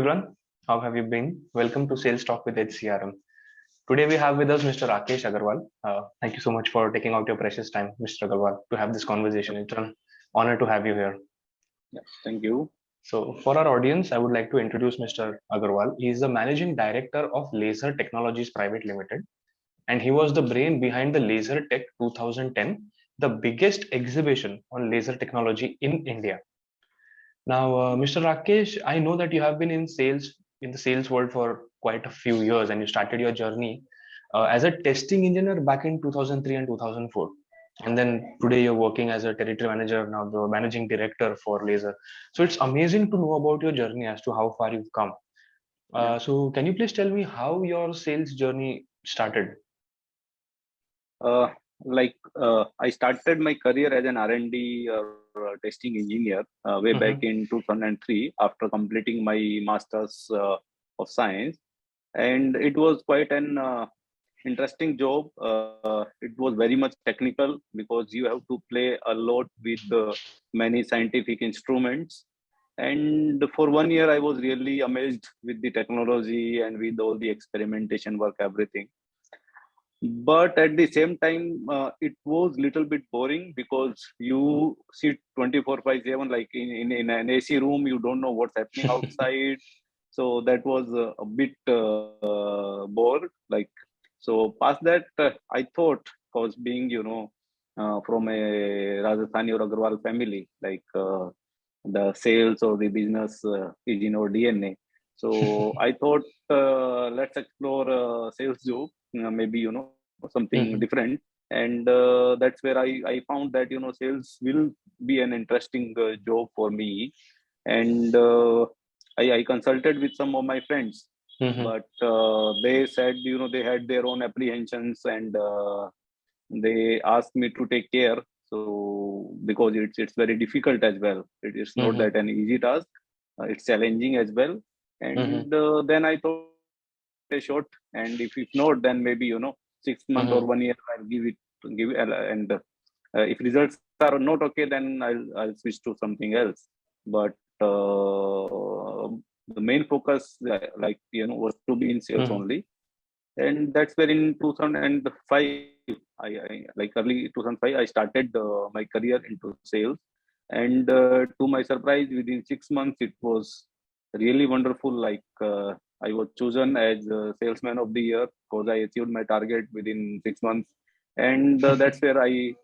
everyone. How have you been? Welcome to Sales Talk with CRM. Today we have with us Mr. Rakesh Agarwal. Thank you so much for taking out your precious time, Mr. Agarwal, to have this conversation. It's an honor to have you here. Yeah, thank you. So, for our audience, I would like to introduce Mr. Agarwal. He is the managing director of Laser Technologies Private Limited, and he was the brain behind the Laser Tech 2010, the biggest exhibition on laser technology in India. Now, Mr. Rakesh, I know that you have been in the sales world for quite a few years, and you started your journey as a testing engineer back in 2003 and 2004. And then today you're working as a territory manager, now the managing director for Laser. So it's amazing to know about your journey as to how far you've come. Yeah. So can you please tell me how your sales journey started? Uh, I started my career as an R&D testing engineer way back Mm-hmm. in 2003 after completing my master's of science, and it was quite an interesting job. It was very much technical because you have to play a lot with many scientific instruments. And for 1 year, I was really amazed with the technology and with all the experimentation work, everything. But at the same time, it was little bit boring because you sit 24/7 like in an AC room. You don't know what's happening outside. So that was a bit bored. Like, so past that, I thought, was being, from a Rajasthani or Agarwal family, like the sales or the business is in our DNA. So I thought, let's explore sales job, maybe, something Mm-hmm. different. And that's where I found that, sales will be an interesting job for me. And I consulted with some of my friends, Mm-hmm. but they said, they had their own apprehensions, and they asked me to take care. So because it's very difficult as well. It is not Mm-hmm. that an easy task. It's challenging as well. Mm-hmm. And then I thought a shot, and if not, then maybe 6 months or Mm-hmm. 1 year I'll give it, and if results are not okay, then I'll switch to something else. But the main focus, was to be in sales Mm-hmm. only. And that's where in 2005, I like early 2005, I started my career into sales. And to my surprise, within 6 months, it was really wonderful. Like I was chosen as salesman of the year because I achieved my target within 6 months. And that's where I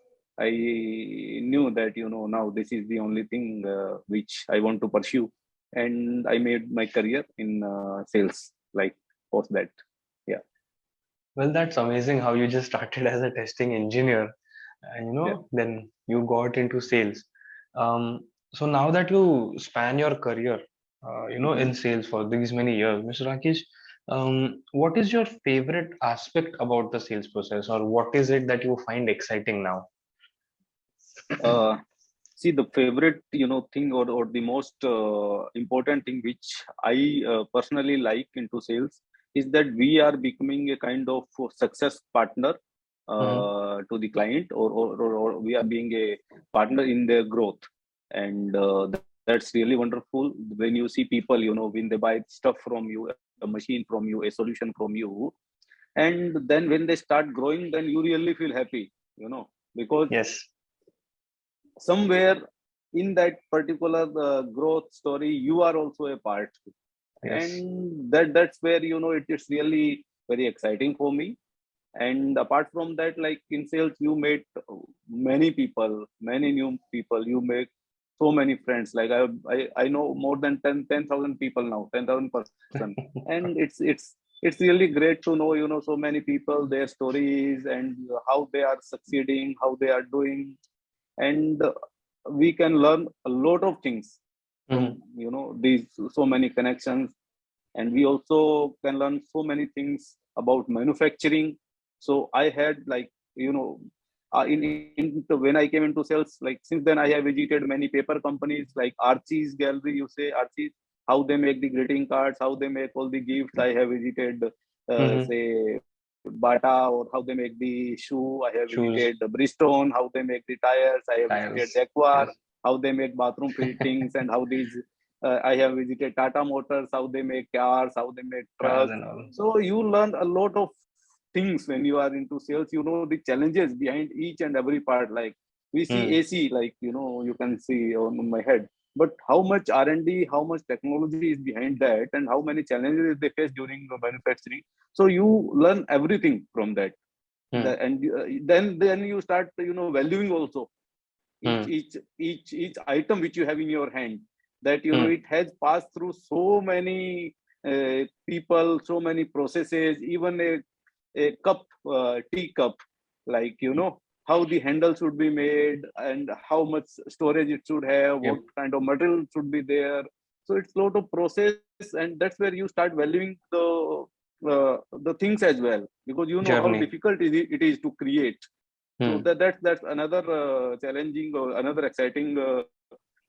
knew that now this is the only thing which I want to pursue. And I made my career in sales. Like post that, yeah. Well, that's amazing how you just started as a testing engineer and Yeah. then you got into sales. So now that you span your career, Mhm. in sales for these many years, Mr. Rakesh, what is your favorite aspect about the sales process, or what is it that you find exciting now? Uh, See, the favorite, thing, or the most important thing which I personally like into sales is that we are becoming a kind of success partner Mm-hmm. to the client, or we are being a partner in their growth. And that's really wonderful when you see people, when they buy stuff from you, a machine from you, a solution from you. And then when they start growing, then you really feel happy, because Yes. somewhere in that particular growth story you are also a part, Yes. and that's where it is really very exciting for me. And apart from that, like in sales, you meet many people, many new people. You make so many friends. Like I know more than 10,000 people now, 10,000 person. And it's really great to know, so many people, their stories, and how they are succeeding, how they are doing. And we can learn a lot of things from, Mm-hmm. these so many connections. And we also can learn so many things about manufacturing. So I had, like, when I came into sales, like since then I have visited many paper companies like Archie's Gallery, you say Archie's, how they make the greeting cards, how they make all the gifts. I have visited Mm-hmm. say Bata, or how they make the shoe. I have visited Shoes, the Bristol, how they make the tires. I have visited tires. Jaguar, Yes. how they make bathroom fittings, and how these I have visited Tata Motors, how they make cars, how they make Cars trucks. and all. So you learn a lot of things when you are into sales. You know the challenges behind each and every part. Like we see Hmm. AC, like you can see on my head. But how much R&D, how much technology is behind that, and how many challenges they face during the manufacturing. So you learn everything from that. Hmm. And then you start valuing also each Hmm. each each item which you have in your hand, that Hmm. it has passed through so many people, so many processes. Even a cup, tea cup, like how the handle should be made and how much storage it should have, Yep. what kind of material should be there. So it's a lot of process, and that's where you start valuing the things as well, because you know how Journey. difficult it is to create. So Hmm. that's another challenging or another exciting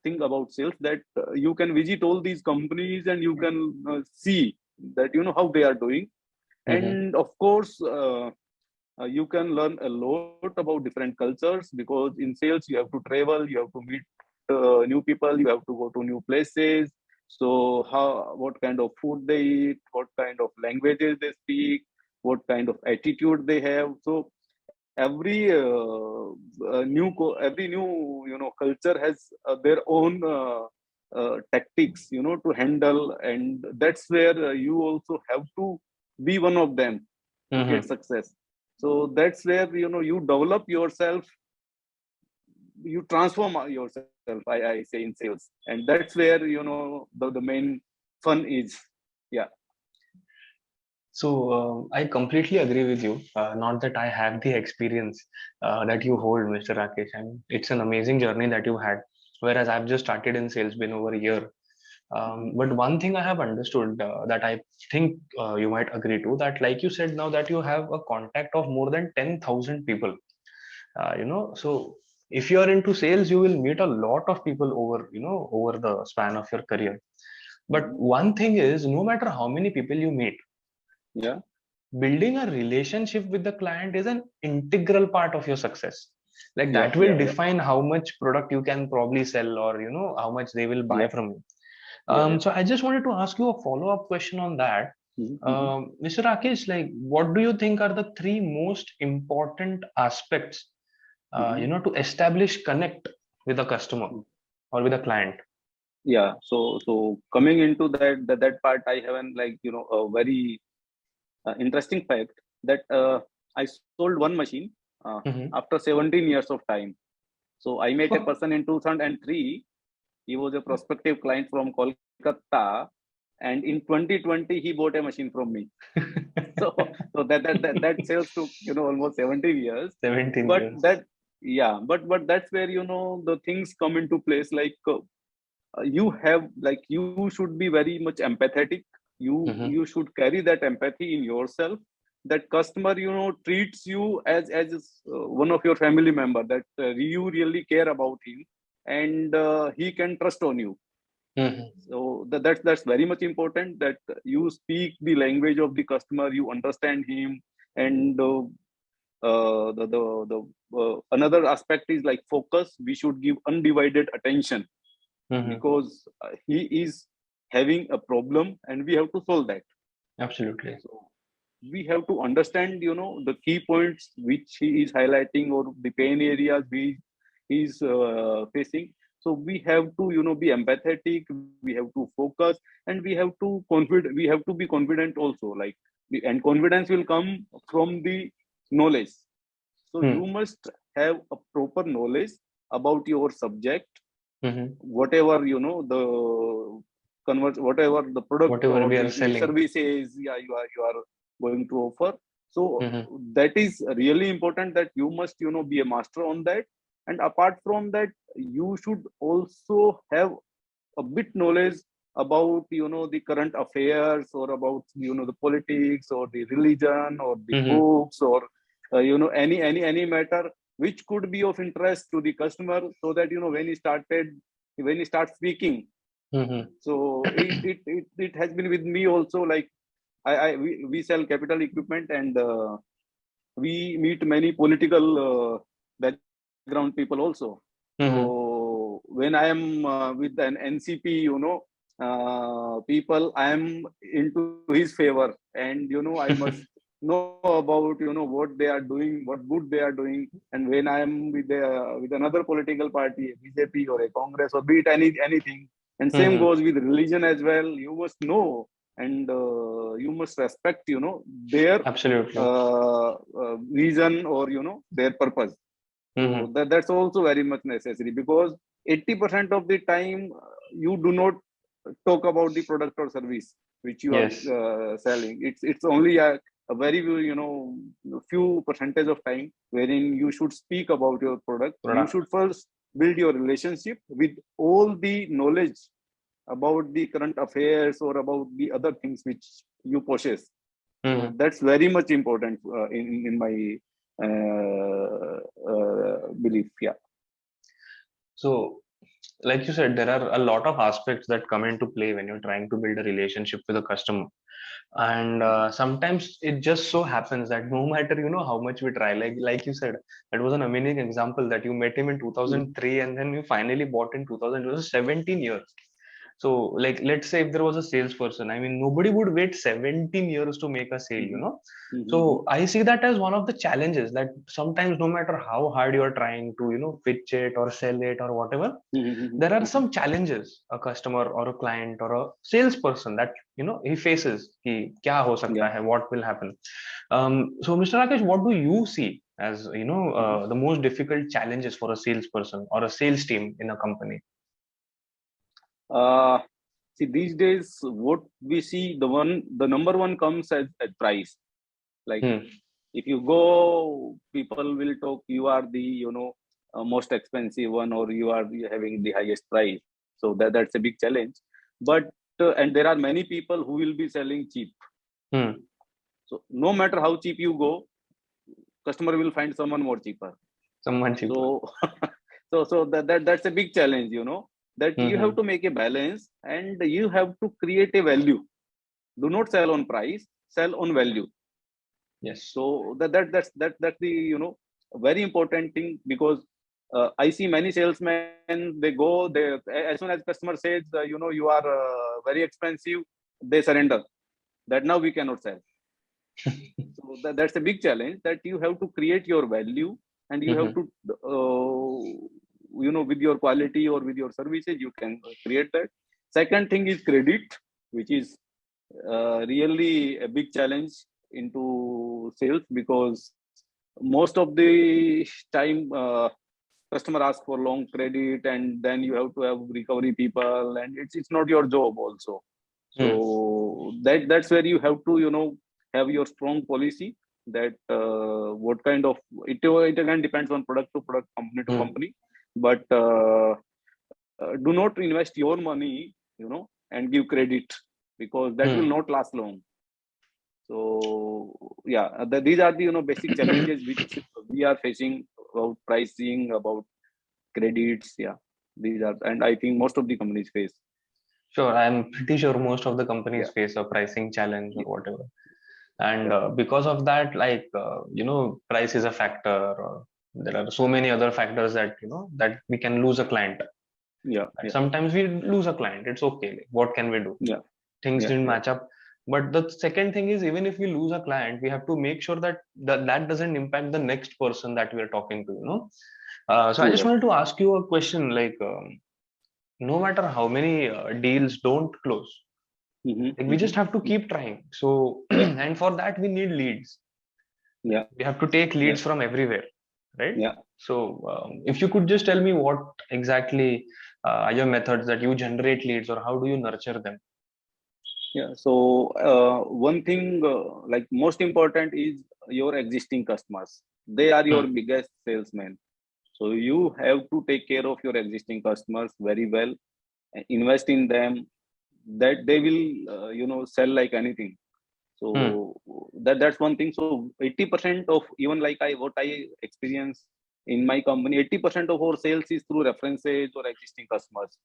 thing about sales, that you can visit all these companies and you can see that how they are doing. Hmm. And of course, you can learn a lot about different cultures, because in sales you have to travel, you have to meet new people, you have to go to new places. So what kind of food they eat, what kind of languages they speak, what kind of attitude they have. So every new culture has their own tactics to handle, and that's where you also have to be one of them to get Hmm. success. So that's where you develop yourself, you transform yourself, I say, in sales. And that's where the main fun is. Yeah. So I completely agree with you. Not that I have the experience that you hold, Mr. Rakesh, and it's an amazing journey that you had. Whereas I've just started in sales, been over a year. Mhm. But one thing I have understood that I think you might agree to, that, like you said now, that you have a contact of more than 10,000 people. So if you are into sales, you will meet a lot of people over the span of your career. But Mhm. one thing is, no matter how many people you meet, Yeah. building a relationship with the client is an integral part of your success. Like Yeah. that will Yeah. Yeah. define how much product you can probably sell, or how much they will buy Yeah. from you. Yeah. Yeah. So I just wanted to ask you a follow-up question on that. Mhm. Mhm. Mr. Rakesh, like, what do you think are the three most important aspects, Mhm. to establish connect with a customer or with a client? Yeah. So coming into that part, I have an, like a very interesting fact, that I sold one machine Hmm. after 17 years of time. So I met a person in 2003. He was a prospective client from Kolkata, and in 2020 he bought a machine from me. So that sales took almost 17 years. 17 But years. that, yeah, but that's where the things come into place. Like you have, like, you should be very much empathetic. You Hmm. should carry that empathy in yourself, that customer treats you as one of your family member, that you really care about him, and he can trust on you. Hmm. So that's very much important, that you speak the language of the customer, you understand him. And another aspect is like focus. We should give undivided attention, Hmm. because he is having a problem and we have to solve that. Absolutely. So we have to understand the key points which he is highlighting, or the pain areas he is facing. So we have to be empathetic, we have to focus, and we have to be confident also, like, and confidence will come from the knowledge. So Hmm. you must have a proper knowledge about your subject, Hmm. whatever the whatever the product Whatever or we the are selling. services, yeah, you are going to offer. So Hmm. that is really important, that you must be a master on that. And apart from that, you should also have a bit knowledge about the current affairs, or about the politics, or the religion, or the Hmm. books, or any matter which could be of interest to the customer, so that when he starts speaking. Hmm. So it has been with me also. Like we sell capital equipment, and we meet many political background people also. Hmm. So when I am with an NCP, people, I am into his favor, and I must know about what they are doing, what good they are doing. And when I am with another political party, a BJP or a Congress, or be it anything, and same Hmm. goes with religion as well. You must know, and you must respect their Absolutely. vision, or their purpose. So Hmm. that's also very much necessary, because 80% of the time you do not talk about the product or service which you are Yes. selling. It's only a very few percentage of time wherein you should speak about your product. You Product. should first build your relationship with all the knowledge about the current affairs or about the other things which you possess. So Hmm. that's very much important in my belief. Yeah. So, like you said, there are a lot of aspects that come into play when you're trying to build a relationship with a customer. And sometimes it just so happens that no matter how much we try, like you said, that was an amazing example that you met him in Mhm. 2003 and then you finally bought in 2000. It was 17 years. So, like, let's say if there was a salesperson, I mean, nobody would wait 17 years to make a sale. Mhm. So Mhm. I see that as one of the challenges, that sometimes no matter how hard you're trying to pitch it or sell it or whatever, Mhm. there are Mhm. some challenges a customer or a client or a salesperson that he faces. Ki kya ho Yeah. sakta hai, what will happen. So Mr. Rakesh, what do you see as Mhm. the most difficult challenges for a salesperson or a sales team in a company? Uh, See, these days, what we see, the number one comes as price. Like, Hmm. if you go, people will talk, you are the, most expensive one, or you are having the highest price. So that's a big challenge. But, and there are many people who will be selling cheap. Hmm. So no matter how cheap you go, customer will find someone more cheaper. Someone cheaper. So, so that's a big challenge, that you have Hmm. to make a balance, and you have to create a value. Do not sell on price, sell on value. Yes. So that's the very important thing, because I see many salesmen, they go, they, as soon as customer says you are very expensive, they surrender, that now we cannot sell. So that's a big challenge, that you have to create your value, and you have Hmm. to with your quality or with your services, you can create that. Second thing is credit, which is really a big challenge into sales, because most of the time customer asks for long credit, and then you have to have recovery people, and it's not your job also. Hmm. So that's where you have to have your strong policy, that what kind of, it again depends on product to product, company to Hmm. company. But do not invest your money and give credit, because that will Hmm. not last long. So yeah, these are the basic challenges which we are facing about pricing, about credits. Yeah, these are, and I think most of the companies face. Sure, I'm pretty sure most of the Yeah, companies face a pricing challenge or yeah, whatever. And yeah, because of that, like, price is a factor. Or there are so many other factors that, that we can lose a client. yeah, And yeah, sometimes we lose a client. It's okay. Like, what can we do? yeah, Things yeah, didn't yeah. match up. But the second thing is, even if we lose a client, we have to make sure that that doesn't impact the next person that we are talking to. So I True just that. wanted to ask you a question, like, no matter how many deals don't close, Mm-hmm, like, we just have to mm-hmm. keep trying. So, Yeah, and for that, we need leads. Like, yeah, we have to take yeah, leads from everywhere, right? yeah, So, if you could just tell me what exactly are your methods that you generate leads, or how do you nurture them? yeah. So one thing, like, most important is your existing customers. They are your Hmm. biggest salesmen. So you have to take care of your existing customers very well, and invest in them, that they will sell like anything. So Hmm. that's one thing. So 80% of, even like what I experience in my company, 80% of our sales is through references or existing customers.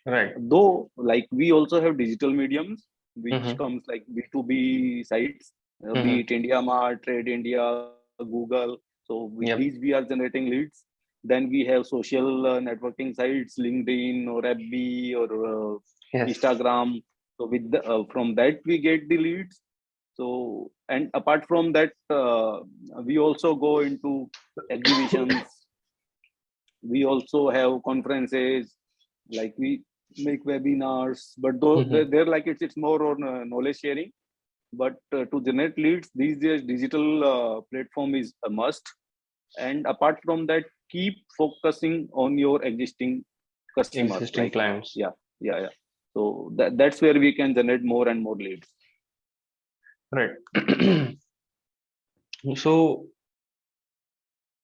Right. Though, like, we also have digital mediums which Hmm. comes like B2B sites, be Hmm. it India Mart, Trade India, Google. So with these Yep. we are generating leads. Then we have social networking sites, LinkedIn or FB or Yes. Instagram. So with from that we get the leads. So and apart from that, we also go into exhibitions. We also have conferences, like we make webinars. But though Mhm. they're like it's more on knowledge sharing. But to generate leads these days, digital platform is a must. And apart from that, keep focusing on your existing customers. Existing Like, clients. yeah, yeah, yeah. So that's where we can generate more and more leads. Right. So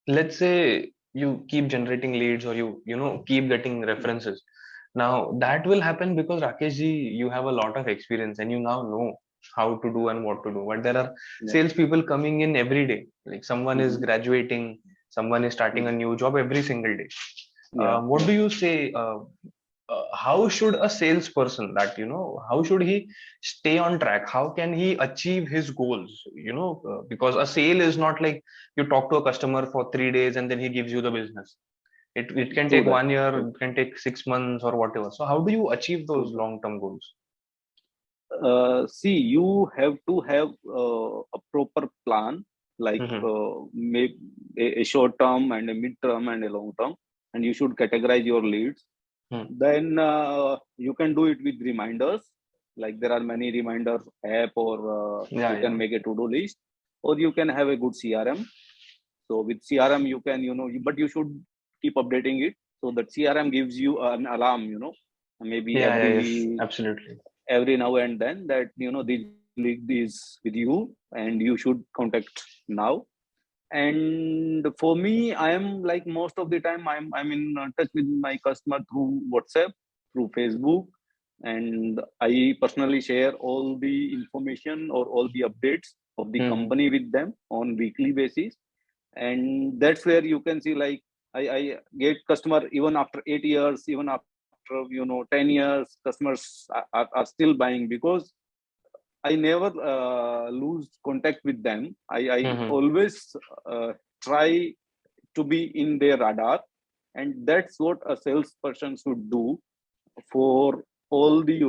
let's say you keep generating leads, or you keep getting Yeah, references. Now that will happen because Rakesh ji, you have a lot of experience and you now know how to do and what to do. But there are yeah. salespeople coming in every day. Like someone is Hmm. graduating, someone is starting a Hmm. new job every single day. Yeah, What yeah. do you say? How should a salesperson, that how should he stay on track? How can he achieve his goals? Because a sale is not like you talk to a customer for 3 days and then he gives you the business. It can True take that. 1 year, True. it can take 6 months or whatever. So how do you achieve those True. long term goals? See, you have to have a proper plan, like Mm-hmm. maybe a short term and a mid term and a long term, and you should categorize your leads. Then you can do it with reminders. Like there are many reminder app, or Yeah, you can yeah. make a to-do list, or you can have a good CRM. So with CRM, you can, but you should keep updating it. So that CRM gives you an alarm, maybe Yeah, yeah, yes, absolutely. every now and then, that this lead is with you and you should contact now. And for me, I am like, most of the time I'm in touch with my customer through WhatsApp, through Facebook. And I personally share all the information or all the updates of the Mm-hmm. company with them on weekly basis. And that's where you can see, like, I get customer even after 8 years, even after 10 years, customers are still buying, because I never lose contact with them. I Mm-hmm. always try to be in their radar. And that's what a salesperson should do for all the,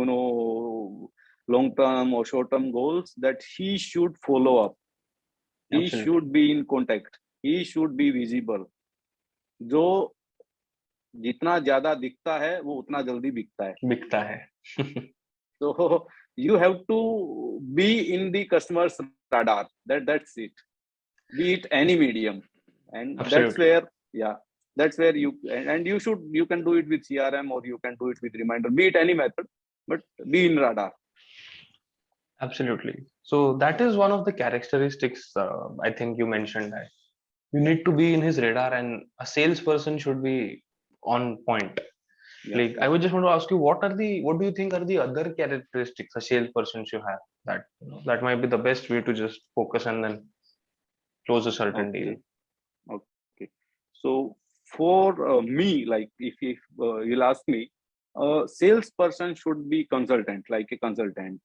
long term or short term goals, that he should follow up. He Absolutely. should be in contact. He should be visible. जो जितना ज्यादा दिखता है वो उतना जल्दी बिकता है. बिकता है. So you have to be in the customer's radar. That's it. Be it any medium. And that's Absolutely. where, yeah, that's where and you can do it with CRM, or you can do it with reminder. Be it any method, but be in radar. Absolutely. So that is one of the characteristics, I think you mentioned, that you need to be in his radar and a salesperson should be on point. Yeah, Like, I yeah. would just want to ask you, what do you think are the other characteristics a salesperson should have, that that might be the best way to just focus and then close a certain deal? Okay, okay. So for me, like, if you'll ask me, salesperson should be consultant, like a consultant.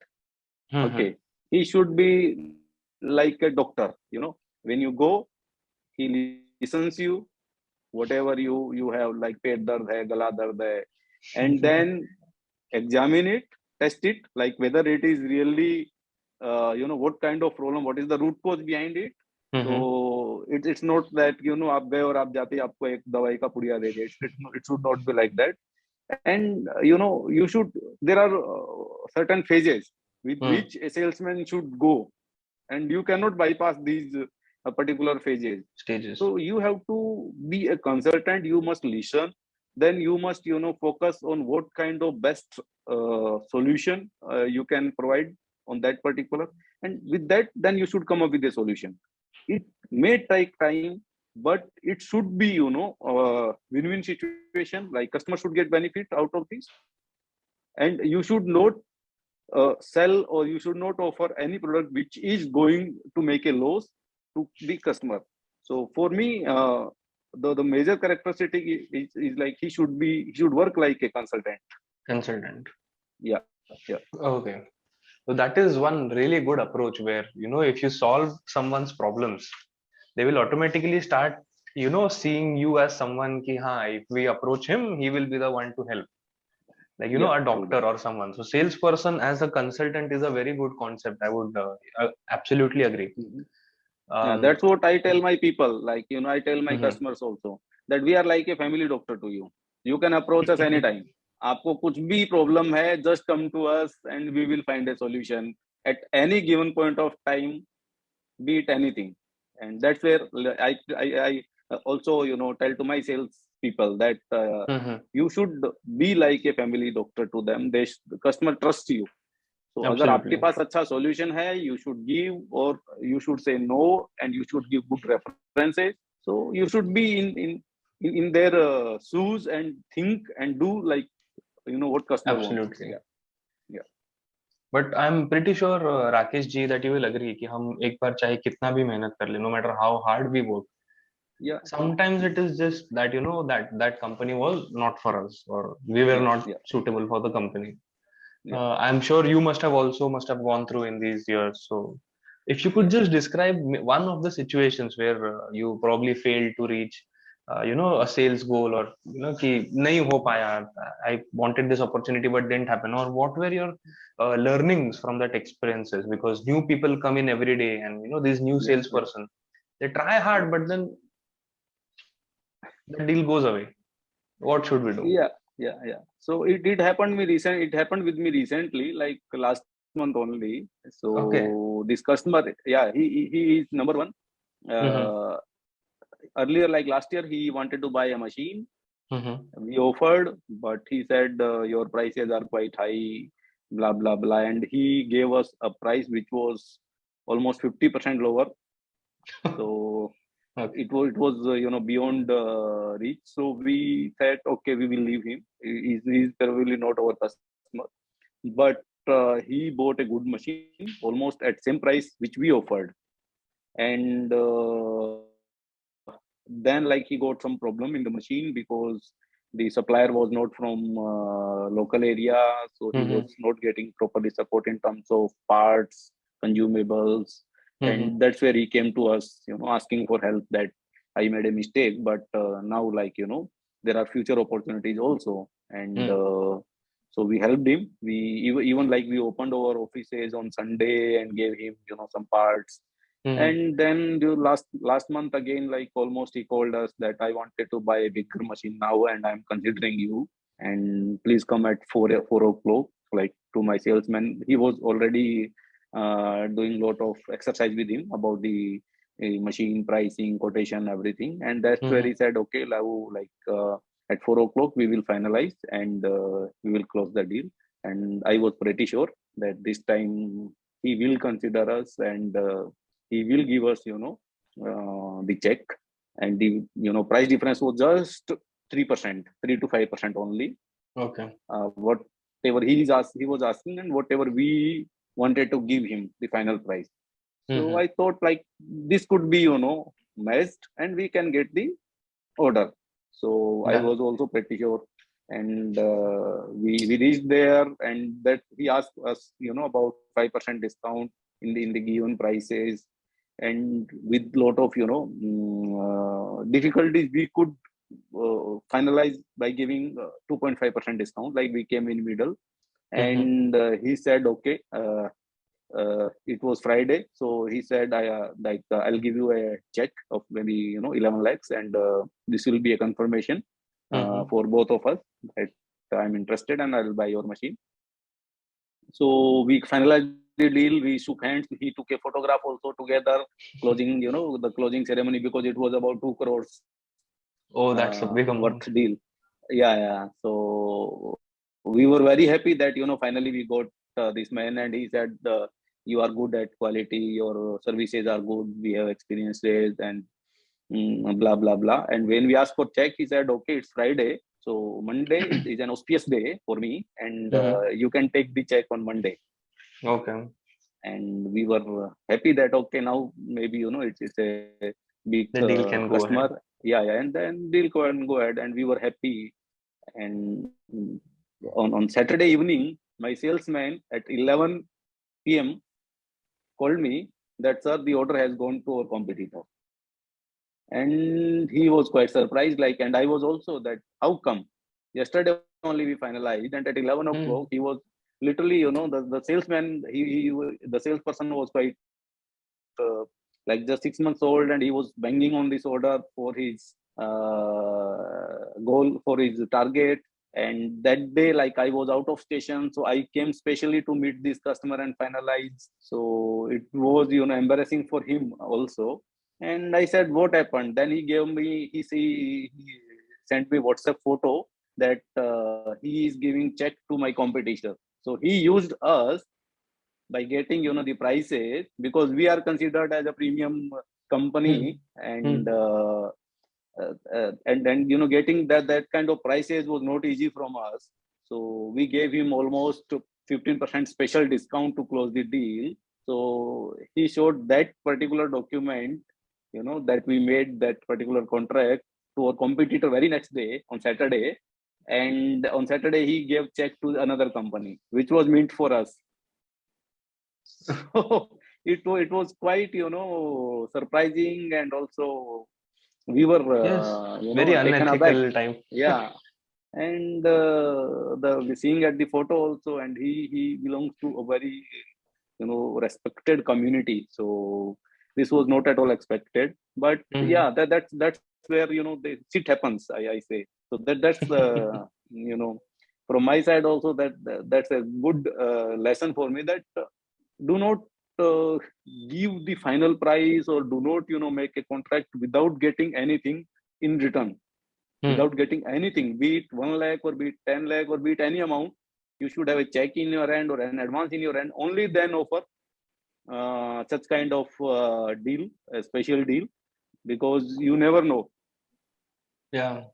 Mm-hmm. Okay, he should be like a doctor. When you go, he listens you, whatever you have, like पेट दर्द है, गला दर्द है, and then examine it, test it, like whether it is really, what kind of problem, what is the root cause behind it. Mm-hmm. So it's not that आप गए और आप जाते ही आपको एक दवाई का पुड़िया दे दिया. It should not be like that. And you should, there are certain phases with Mm. which a salesman should go, and you cannot bypass these particular phases. Stages. So you have to be a consultant. You must listen. Then you must focus on what kind of best solution you can provide on that particular. And with that, then you should come up with a solution. It may take time, but it should be win-win situation. Like, customer should get benefit out of this. And you should not sell, or you should not offer any product which is going to make a loss to the customer. So for me, the major characteristic is like, he should work like a consultant. Consultant. Yeah, yeah. Okay. So that is one really good approach where, if you solve someone's problems, they will automatically start, seeing you as someone ki, if we approach him, he will be the one to help. like Yeah, a true doctor that. or someone. So salesperson as a consultant is a very good concept. I would absolutely agree. Mhm. Yeah, Um, that's what I tell my people. Like, I tell my mhm. customers also that we are like a family doctor to you. You can approach us anytime. आपको कुछ भी problem है, just come to us and we will find a solution at any given point of time, be it anything. And that's where I also, tell to my sales people that Mhm. you should be like a family doctor to them. The customer trusts you. So अगर आपके Absolutely. पास अच्छा solution है, you should give, or you should say no, and you should give good references. So you should be in their shoes and think and do like what customer wants. Absolutely. Yeah, yeah, but I am pretty sure Rakesh ji that you will agree कि हम एक बार चाहे कितना भी मेहनत कर ले, no matter how hard we work, yeah, sometimes it is just that that company was not for us, or we were yeah, not yeah, suitable for the company. yeah, I'm sure you must have gone through in these years. So if you could yeah, just describe one of the situations where you probably failed to reach a sales goal, or कि नहीं हो पाया, I wanted this opportunity but didn't happen, or what were your learnings from that experiences, because new people come in every day, and these new yeah, yeah, salesperson, they try yeah. hard but then the deal goes away. What should we do? Yeah, yeah, yeah. So it happened with me recently, like last month only. Okay. So this customer, yeah, he is number one. Mm-hmm. Uh, Earlier, like last year, he wanted to buy a machine. Mm-hmm. We offered, but he said your prices are quite high, blah blah blah, and he gave us a price which was almost 50% lower. So Okay. it was beyond reach. So we said okay, we will leave him. He's probably not our customer, but he bought a good machine almost at same price which we offered. And then like he got some problem in the machine because the supplier was not from local area, so he was Mm-hmm. not getting properly support in terms of parts, consumables. Mm-hmm. And that's where he came to us, asking for help, that I made a mistake, but now like there are future opportunities also. And so we helped him. We even like we opened our offices on Sunday and gave him some parts. Mm-hmm. And then the last month again, like almost he called us that I wanted to buy a bigger machine now, and I'm considering you. And please come at 4 o'clock. Like to my salesman, he was already doing a lot of exercise with him about the machine pricing, quotation, everything. And that's where Mm-hmm. he said, okay, now like at 4 o'clock we will finalize, and we will close the deal. And I was pretty sure that this time he will consider us, and he will give us the check. And the price difference was just 3%, 3 to 5% only. Okay. Whatever he was asking, and whatever we wanted to give him the final price. So Mm-hmm. I thought like this could be matched, and we can get the order. So I Yeah. was also pretty sure. And we reached there, and that he asked us about 5% discount in the given prices. And with lot of difficulties, we could finalize by giving 2.5% discount. Like we came in middle. Mm-hmm. And he said okay, it was Friday, so he said I'll give you a check of maybe 11 lakhs, and this will be a confirmation Mm-hmm. for both of us that I'm interested and I'll buy your machine. So we finalized the deal. We shook hands. He took a photograph also together, closing the closing ceremony, because it was about 2 crores Oh, that's a big worth amount. deal. Yeah, yeah. So we were very happy that finally we got this man. And he said you are good at quality, your services are good, we have experiences, and blah blah blah. And when we asked for check, he said okay, it's Friday, so Monday is an auspicious day for me, and Mm-hmm. you can take the check on Monday. Okay. And we were happy that okay, now maybe it's a big The deal can go customer. ahead. Yeah, yeah. And then deal go ahead, and we were happy. And on Saturday evening, my salesman at 11 p.m. called me that sir, the order has gone to our competitor. And he was quite surprised, like, and I was also that how come. Yesterday only we finalized, and at 11 o'clock, Hmm. he was literally, the salesman, the salesperson was quite like just 6 months old, and he was banging on this order for his goal, for his target. And that day, like, I was out of station, so I came specially to meet this customer and finalize. So it was, embarrassing for him also. And I said, what happened? Then he gave me, he sent me WhatsApp photo that he is giving check to my competitor. So he used us by getting, the prices, because we are considered as a premium company. Hmm. And Hmm. and getting that kind of prices was not easy from us. So we gave him almost 15% special discount to close the deal. So he showed that particular document, that we made that particular contract to our competitor very next day on Saturday. And on Saturday he gave check to another company which was meant for us. So it was quite, surprising, and also we were Yes. Very taken aback. unethical time. Yeah. And the seeing at the photo also, and he belongs to a very, respected community. So this was not at all expected. But yeah, Hmm. that's where, the shit happens, I say. So that's from my side also, that's a good lesson for me, that do not uh, give the final price, or do not, make a contract without getting anything in return. Hmm. Without getting anything, be it 1 lakh or be it 10 lakh or be it any amount, you should have a check in your hand or an advance in your hand. Only then offer such kind of deal, a special deal, because you never know Yeah.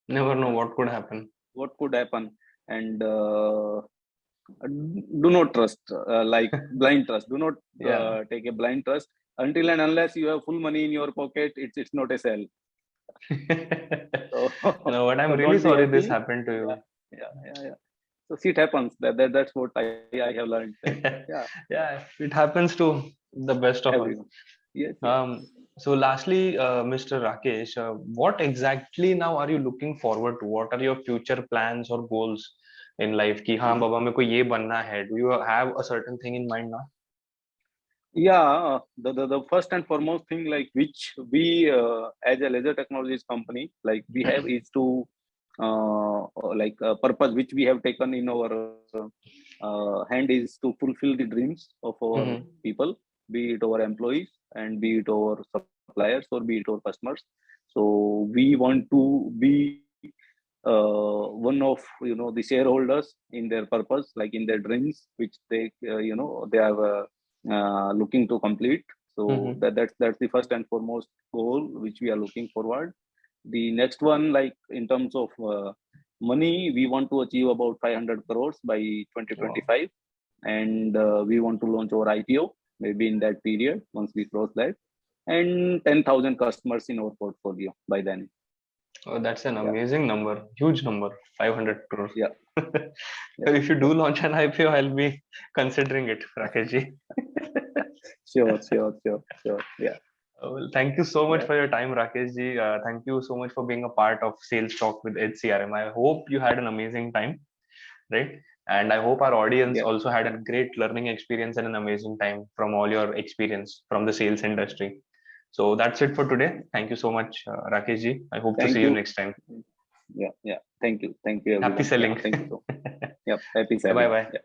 Never know uh, what could happen. what could happen. And do not trust, like blind trust. Do not Yeah. take a blind trust until and unless you have full money in your pocket. It's not a sell. So, No, but I'm so really don't be sorry this happy. happened to Yeah, you. yeah. So shit happens. That's what I have learned. That yeah, Yeah, it happens to the best of us. everyone. Yes, yes. Um, so lastly, Mr. Rakesh, what exactly now are you looking forward to? What are your future plans or goals in life? कि हाँ बाबा मेरे को ये बनना है. Do you have a certain thing in mind now? Yeah, the first and foremost thing, like, which we as a laser technologies company, like, we have is to like a purpose which we have taken in our hand, is to fulfill the dreams of our Mm-hmm. people, be it our employees and be it our suppliers or be it our customers. So we want to be one of, the shareholders in their purpose, like in their dreams, which they are looking to complete. So Mm-hmm. that's the first and foremost goal which we are looking forward. The next one, like, in terms of money, we want to achieve about 500 crores by Wow. 2025. And we want to launch our IPO maybe in that period, once we close that, and 10,000 customers in our portfolio by then. Oh, that's an Yeah, amazing number, huge number, 500 crores. yeah, So yeah. if you do launch an IPO, I'll be considering it, Rakesh ji. Sure. Yeah, Well, thank you so much yeah, for your time, Rakesh ji. Thank you so much for being a part of Sales Talk with HCRM. I hope you had an amazing time, right? And I hope our audience yeah. also had a great learning experience and an amazing time from all your experience from the sales industry. So that's it for today. Thank you so much, Rakesh ji. I hope to see Thank you you. next time. Yeah. Thank you, Happy everyone. Yeah, selling. thank you so much. Yeah, happy Bye selling. bye. Yeah.